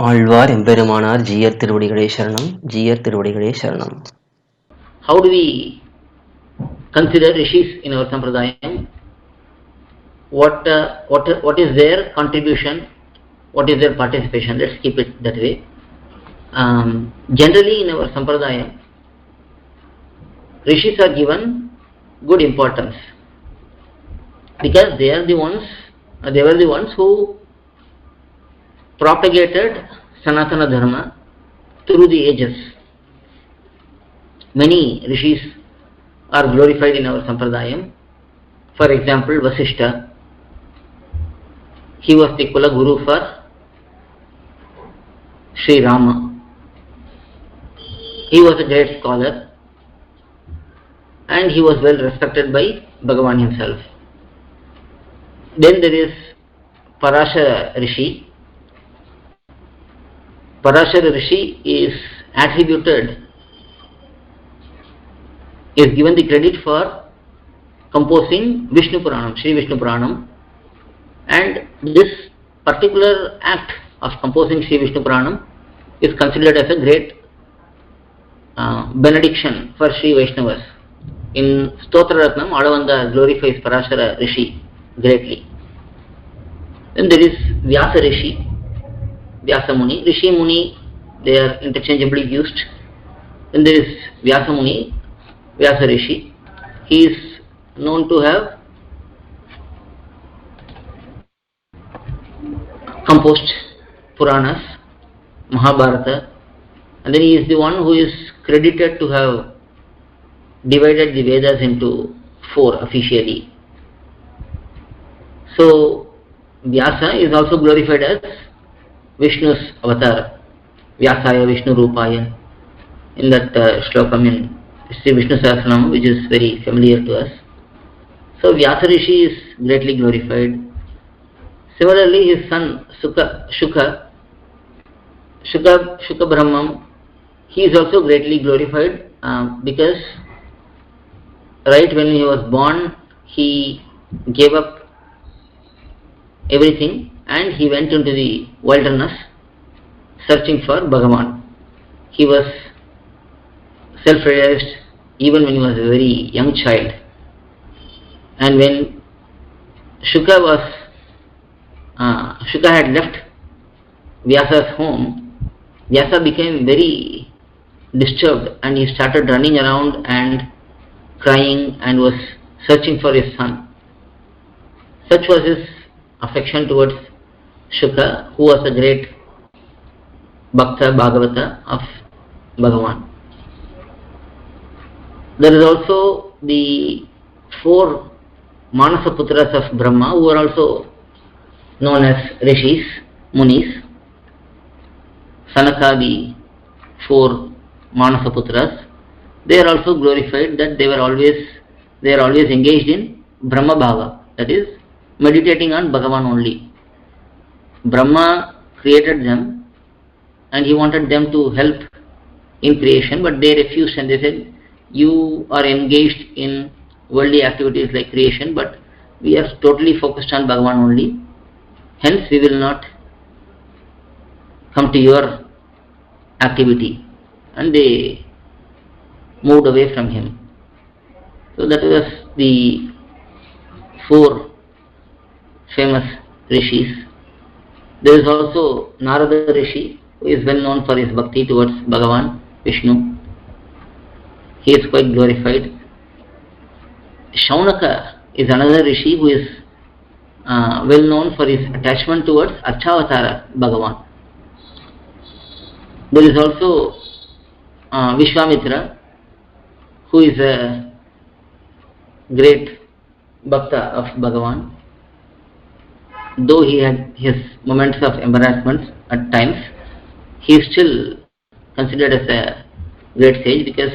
ஆழ்வார் எம்பெருமானார் ஜீயர் திருவடிகளே சரணம். ஜீயர் திருவடிகளே சரணம். How do we consider rishis in our sampradhAyam? What is their contribution? What is their participation? Let's keep it that way. Generally in our sampradhAyam, rishis are given good importance because they were the ones who propagated Sanatana Dharma through the ages. Many rishis are glorified in our sampradhAyam. For example, Vasishtha. He was the Kula Guru for Sri Rama. He was a great scholar and he was well respected by Bhagavan himself. Then there is Parashara Rishi. Parashara Rishi is given the credit for composing Vishnu Puranam, Sri Vishnu Puranam, and this particular act of composing Sri Vishnu Puranam is considered as a great benediction for Sri Vaishnavas. In Stotra Ratnam, Adavanda glorifies Parashara Rishi greatly. Then there is Vyasa Rishi, Vyasa Muni. Rishi Muni, they are interchangeably used. Then there is Vyasa Muni, Vyasa Rishi. He is known to have composed Puranas, Mahabharata, and then he is the one who is credited to have divided the Vedas into 4 officially. So Vyasa is also glorified as Vishnu's avatar, Vyasaya Vishnu Rupaya, in that shlokam in Sri Vishnu Sahasranam, which is very familiar to us. So Vyasa Rishi is greatly glorified. Similarly, his son Shuka Brahmam, he is also greatly glorified because right when he was born, he gave up everything and he went into the wilderness searching for Bhagavan. He was self-realized even when he was a very young child. And when Shuka had left Vyasa's home, Vyasa became very disturbed and he started running around and crying and was searching for his son. Such was his affection towards Shuka, who was a great Bhakta Bhagavata of Bhagavan. There is also the 4 Manasa Putras of Brahma, who are also known as Rishis, Munis. Sanaka, the 4 Manasa Putras, they are also glorified that they are always engaged in Brahma Bhava, that is, meditating on Bhagavan only. Brahma created them and he wanted them to help in creation, but they refused and they said, you are engaged in worldly activities like creation, but we are totally focused on Bhagavan only, hence we will not come to your activity, and they moved away from him. So that was the 4 famous rishis. There is also Narada Rishi, who is well known for his bhakti towards Bhagavan Vishnu. He is quite glorified. Shaunaka is another rishi who is well known for his attachment towards Archavatara Bhagavan. There is also Vishwamitra, who is a great Bhakta of Bhagavan. Though he had his moments of embarrassment at times, he is still considered as a great sage because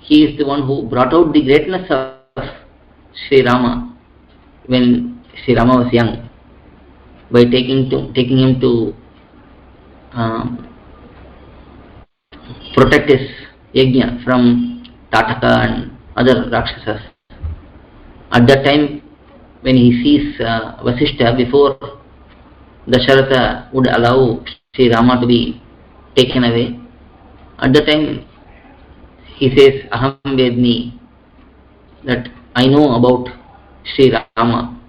he is the one who brought out the greatness of Sri Rama when Sri Rama was young by taking him to protect his yajna from Tataka and other Rakshasas. At that time, when he sees Vasishtha, before Dasharatha would allow Sri Rama to be taken away. At the time he says Aham Vedmi, that I know about Sri Rama,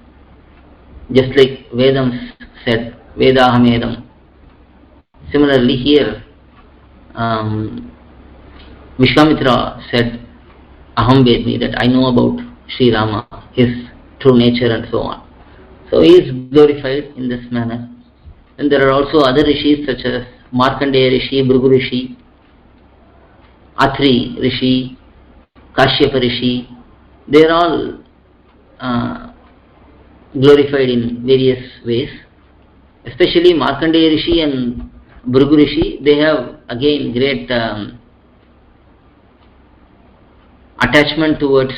just like Vedams said, Vedaham Edam. Similarly here Vishwamitra said Aham Vedmi, that I know about Sri Rama, his true nature and so on. So he is glorified in this manner. And there are also other rishis such as Markandeya Rishi, Bhrigu Rishi, Atri Rishi, Kashyapa Rishi. They are all glorified in various ways. Especially Markandeya Rishi and Bhrigu Rishi, they have again great attachment towards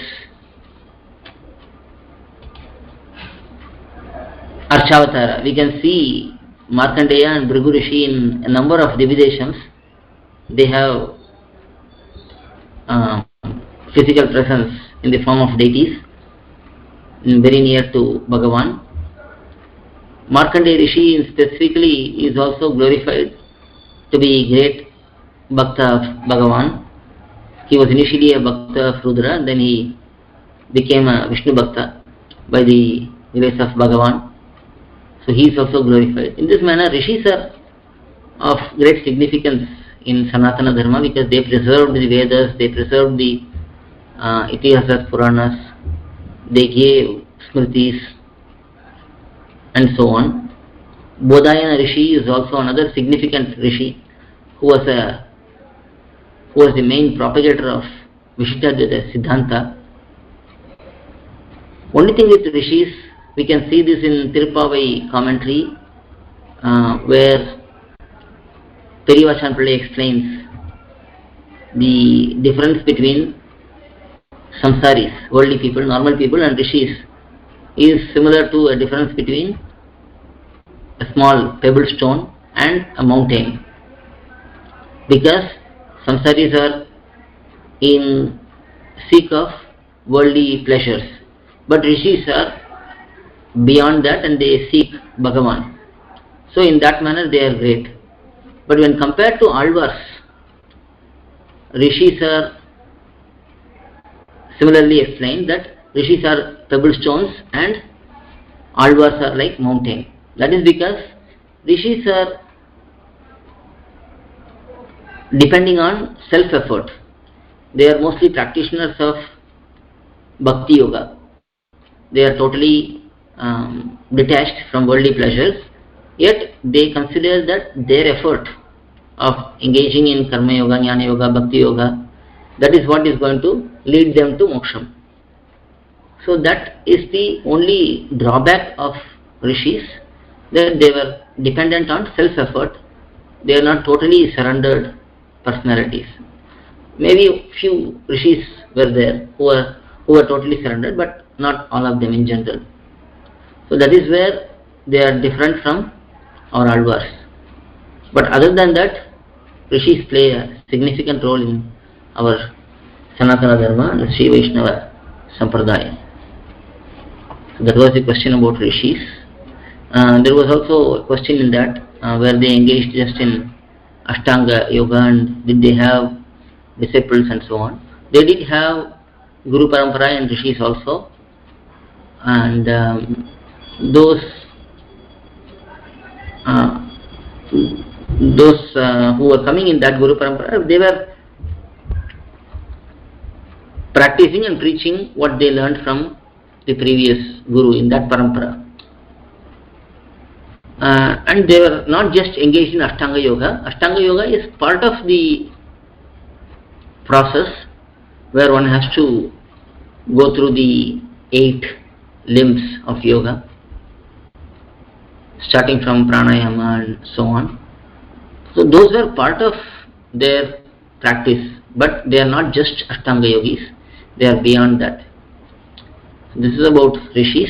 Archavatara. We can see Markandeya and Bhrigu Rishi in a number of Divideshams. They have physical presence in the form of deities, very near to Bhagavan. Markandeya Rishi specifically is also glorified to be great Bhakta of Bhagavan. He was initially a Bhakta of Rudra, then he became a Vishnu Bhakta by the grace of Bhagavan. So he is also glorified. In this manner, Rishis are of great significance in Sanatana Dharma because they preserved the Vedas, they preserved the Itihasas, Puranas, they gave Smritis and so on. Bodhayana Rishi is also another significant Rishi who was the main propagator of Vishishtadvaita Siddhanta. Only thing with Rishis, we can see this in Tirupavai commentary where Periyavachan Pillai explains the difference between samsaris, worldly people, normal people, and rishis is similar to a difference between a small pebble stone and a mountain, because samsaris are in seek of worldly pleasures, but rishis are beyond that and they seek Bhagavan. So in that manner they are great. But when compared to Alvars, rishis are similarly explained that rishis are pebble stones and Alvars are like mountain. That is because rishis are depending on self-effort. They are mostly practitioners of Bhakti Yoga. They are totally detached from worldly pleasures, yet they consider that their effort of engaging in Karma Yoga, Jnana Yoga, Bhakti Yoga, that is what is going to lead them to moksha. So that is the only drawback of rishis, that they were dependent on self-effort. They are not totally surrendered personalities. Maybe a few rishis were there who were totally surrendered, but not all of them in general. So that is where they are different from our Alvars. But other than that, rishis play a significant role in our Sanatana Dharma and Sri Vaishnava sampradhAyam. So that was the question about rishis. There was also a question in that where they engaged just in Ashtanga Yoga and did they have disciples and so on. They did have Guru Parampara and rishis also, and those who were coming in that Guru Parampara, they were practicing and preaching what they learned from the previous Guru in that Parampara. And they were not just engaged in Ashtanga Yoga. Ashtanga Yoga is part of the process where one has to go through the 8 limbs of yoga, starting from pranayama and so on. So those were part of their practice, but they are not just Ashtanga yogis, they are beyond that. This is about rishis.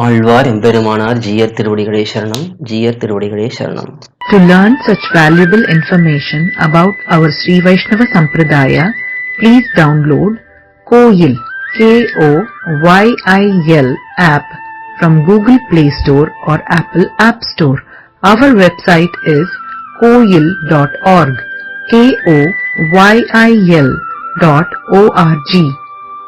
Alvar எம்பெருமானார் ஜீயர் திருவடிகளே சரணம், ஜீயர் திருவடிகளே சரணம். To learn such valuable information about our Sri Vaishnava Sampradaya, please download KOYIL, KOYIL app from Google Play Store or Apple App Store. Our website is koyil.org, KOYIL.org.